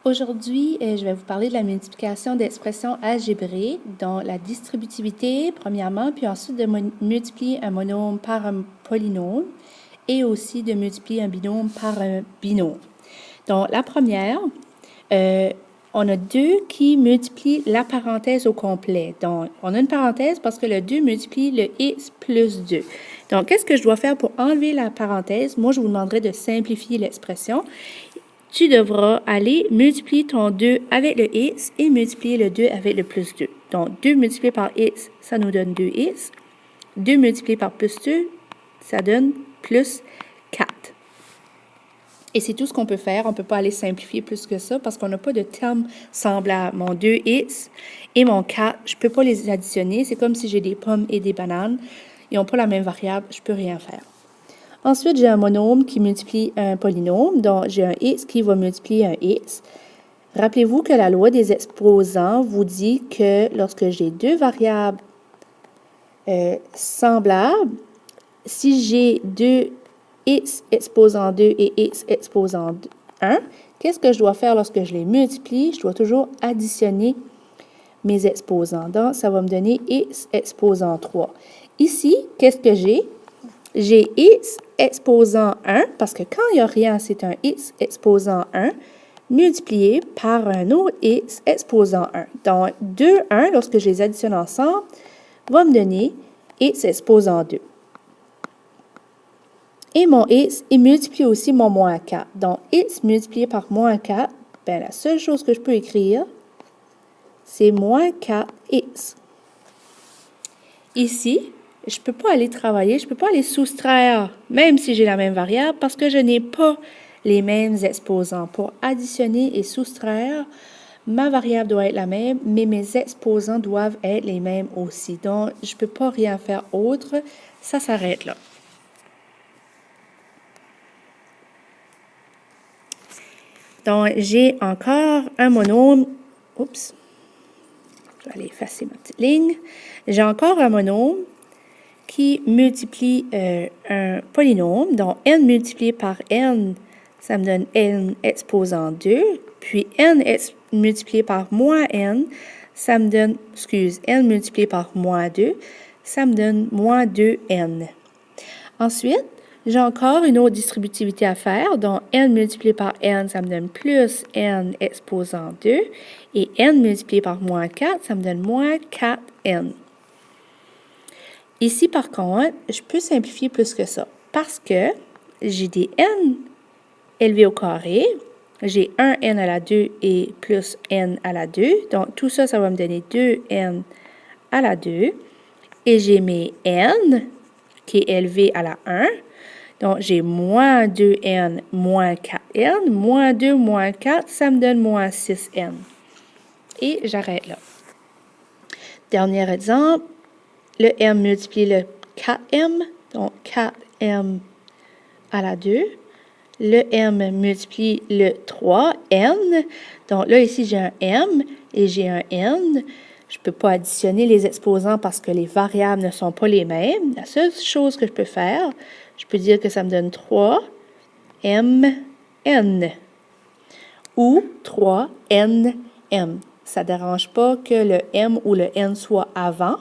Aujourd'hui, je vais vous parler de la multiplication d'expressions algébriques, dont la distributivité, premièrement, puis ensuite de multiplier un monôme par un polynôme et aussi de multiplier un binôme par un binôme. Donc, la première, on a 2 qui multiplient la parenthèse au complet. Donc, on a une parenthèse parce que le 2 multiplie le x plus 2. Donc, qu'est-ce que je dois faire pour enlever la parenthèse? Moi, je vous demanderai de simplifier l'expression. Tu devras aller multiplier ton 2 avec le x et multiplier le 2 avec le plus 2. Donc, 2 multiplié par x, ça nous donne 2x. 2 multiplié par plus 2, ça donne plus 4. Et c'est tout ce qu'on peut faire. On ne peut pas aller simplifier plus que ça parce qu'on n'a pas de termes semblables. Mon 2x et mon 4, je ne peux pas les additionner. C'est comme si j'ai des pommes et des bananes. Ils n'ont pas la même variable. Je ne peux rien faire. Ensuite, j'ai un monôme qui multiplie un polynôme, donc j'ai un x qui va multiplier un x. Rappelez-vous que la loi des exposants vous dit que lorsque j'ai deux variables semblables, si j'ai 2x exposant 2 et x exposant 1, qu'est-ce que je dois faire lorsque je les multiplie? Je dois toujours additionner mes exposants. Donc, ça va me donner x exposant 3. Ici, qu'est-ce que j'ai? J'ai x exposant 1, parce que quand il n'y a rien, c'est un x exposant 1, multiplié par un autre x exposant 1. Donc, 2, 1, lorsque je les additionne ensemble, va me donner x exposant 2. Et mon x, il multiplie aussi mon moins 4. Donc, x multiplié par moins 4, bien, la seule chose que je peux écrire, c'est moins 4x. Ici, je ne peux pas aller travailler, je ne peux pas aller soustraire, même si j'ai la même variable, parce que je n'ai pas les mêmes exposants. Pour additionner et soustraire, ma variable doit être la même, mais mes exposants doivent être les mêmes aussi. Donc, je ne peux pas rien faire autre. Ça s'arrête là. Donc, j'ai encore un monôme. Oups. Je vais aller effacer ma petite ligne. J'ai encore un monôme qui multiplie un polynôme. Donc, n multiplié par n, ça me donne n exposant 2. Puis, n multiplié par moins n, ça me donne, n multiplié par moins 2, ça me donne moins 2n. Ensuite, j'ai encore une autre distributivité à faire. Donc, n multiplié par n, ça me donne plus n exposant 2. Et n multiplié par moins 4, ça me donne moins 4n. Ici, par contre, je peux simplifier plus que ça parce que j'ai des n élevés au carré. J'ai 1n à la 2 et plus n à la 2. Donc, tout ça, ça va me donner 2n à la 2. Et j'ai mes n qui est élevé à la 1. Donc, j'ai moins 2n moins 4n. Moins 2 moins 4, ça me donne moins 6n. Et j'arrête là. Dernier exemple. Le m multiplie le 4m, donc 4m à la 2. Le m multiplie le 3n. Donc là, ici, j'ai un m et j'ai un n. Je ne peux pas additionner les exposants parce que les variables ne sont pas les mêmes. La seule chose que je peux faire, je peux dire que ça me donne 3mn ou 3nm. Ça ne dérange pas que le m ou le n soit avant.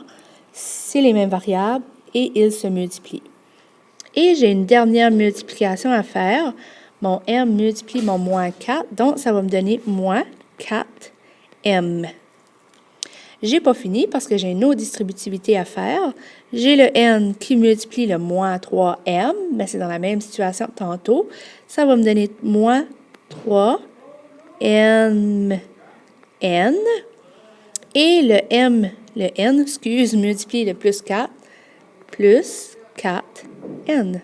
C'est les mêmes variables et ils se multiplient. Et j'ai une dernière multiplication à faire. Mon m multiplie mon moins 4, donc ça va me donner moins 4m. J'ai pas fini parce que j'ai une autre distributivité à faire. J'ai le n qui multiplie le moins 3m, mais c'est dans la même situation que tantôt. Ça va me donner moins 3mn. Et le n, multiplie le plus 4 n.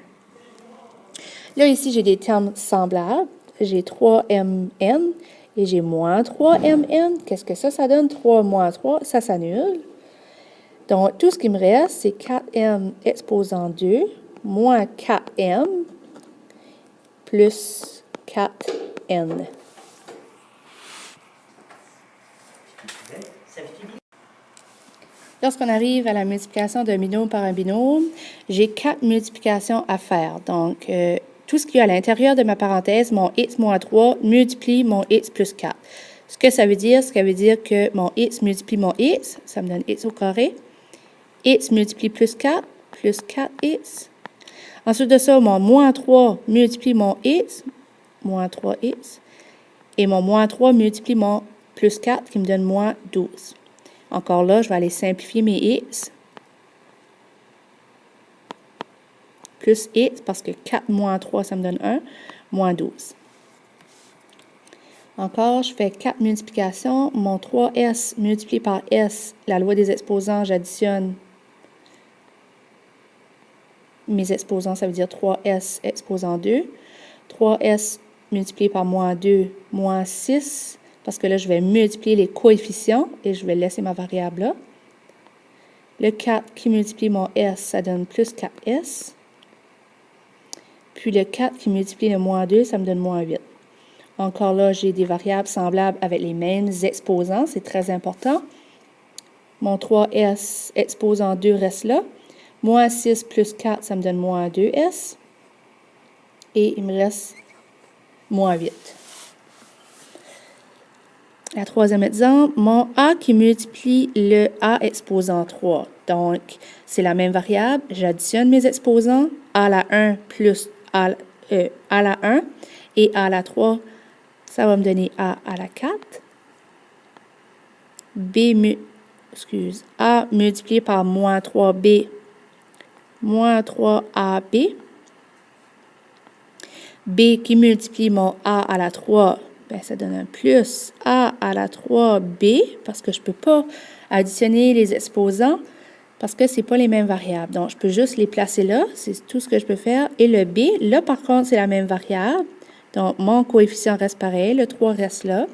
Là, ici, j'ai des termes semblables. J'ai 3mn et j'ai moins 3mn. Qu'est-ce que ça donne? 3 moins 3, ça s'annule. Donc, tout ce qui me reste, c'est 4m exposant 2 moins 4m plus 4n. Lorsqu'on arrive à la multiplication d'un binôme par un binôme, j'ai 4 multiplications à faire. Donc, tout ce qu'il y a à l'intérieur de ma parenthèse, mon x moins 3, multiplie mon x plus 4. Ce que ça veut dire que mon x multiplie mon x, ça me donne x au carré. X multiplie plus 4x. Ensuite de ça, mon moins 3 multiplie mon x, moins 3x. Et mon moins 3 multiplie mon plus 4 qui me donne moins 12. Encore là, je vais aller simplifier mes x. Plus x, parce que 4 moins 3, ça me donne 1, moins 12. Encore, je fais 4 multiplications. Mon 3s multiplié par s, la loi des exposants, j'additionne mes exposants, ça veut dire 3s exposant 2. 3s multiplié par moins 2, moins 6, parce que là, je vais multiplier les coefficients et je vais laisser ma variable là. Le 4 qui multiplie mon s, ça donne plus 4s. Puis le 4 qui multiplie le moins 2, ça me donne moins 8. Encore là, j'ai des variables semblables avec les mêmes exposants, c'est très important. Mon 3s exposant 2 reste là. Moins 6 plus 4, ça me donne moins 2s. Et il me reste moins 8. La troisième exemple, mon a qui multiplie le a exposant 3. Donc, c'est la même variable. J'additionne mes exposants. A à la 1 plus a à la 1 et a à la 3, ça va me donner a à la 4. A multiplié par moins 3b, moins 3ab. B qui multiplie mon a à la 3, ben, ça donne un plus a à la 3b, parce que je ne peux pas additionner les exposants, parce que ce n'est pas les mêmes variables. Donc, je peux juste les placer là, c'est tout ce que je peux faire. Et le b, là, par contre, c'est la même variable. Donc, mon coefficient reste pareil, le 3 reste là.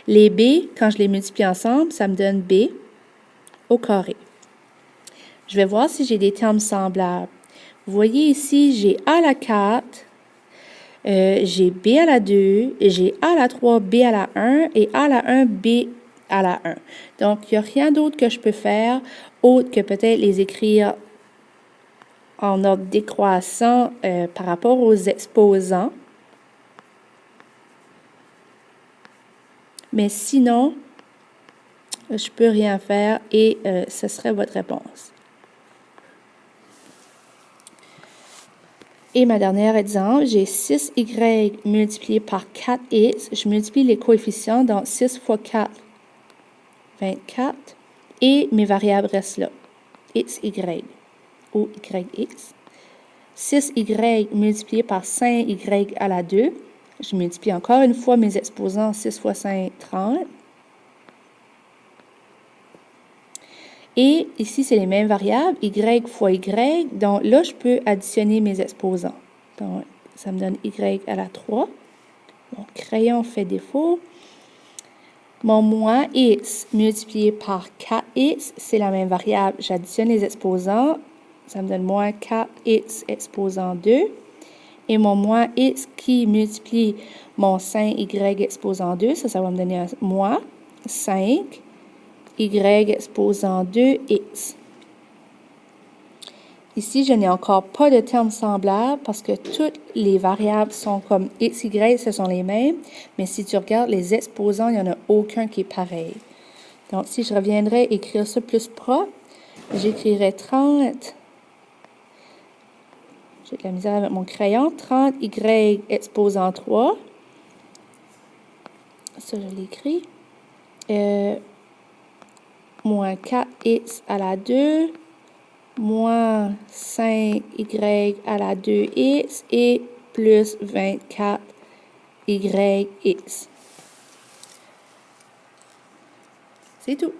Les b, quand je les multiplie ensemble, ça me donne b au carré. Je vais voir si j'ai des termes semblables. Vous voyez ici, j'ai a à la 4, j'ai b à la 2, j'ai a à la 3, b à la 1 et a à la 1, b à la 1. Donc, il n'y a rien d'autre que je peux faire autre que peut-être les écrire en ordre décroissant par rapport aux exposants. Mais sinon, je ne peux rien faire et ce serait votre réponse. Et ma dernière exemple, j'ai 6y multiplié par 4x. Je multiplie les coefficients, donc 6 fois 4, 24. Et mes variables restent là, xy ou yx. 6y multiplié par 5y à la 2. Je multiplie encore une fois mes exposants, 6 fois 5, 30. Et ici, c'est les mêmes variables, y fois y. Donc là, je peux additionner mes exposants. Donc, ça me donne y à la 3. Mon crayon fait défaut. Mon moins x multiplié par 4x, c'est la même variable. J'additionne les exposants. Ça me donne moins 4x exposant 2. Et mon moins x qui multiplie mon 5y exposant 2, ça va me donner un moins 5 y exposant 2x. Ici, je n'ai encore pas de termes semblables parce que toutes les variables sont comme x, y, ce sont les mêmes. Mais si tu regardes les exposants, il n'y en a aucun qui est pareil. Donc, si je reviendrais écrire ça plus propre, j'écrirais 30. J'ai de la misère avec mon crayon. 30y exposant 3. Ça, je l'écris. Moins 4x à la 2, moins 5y à la 2x et plus 24yx. C'est tout.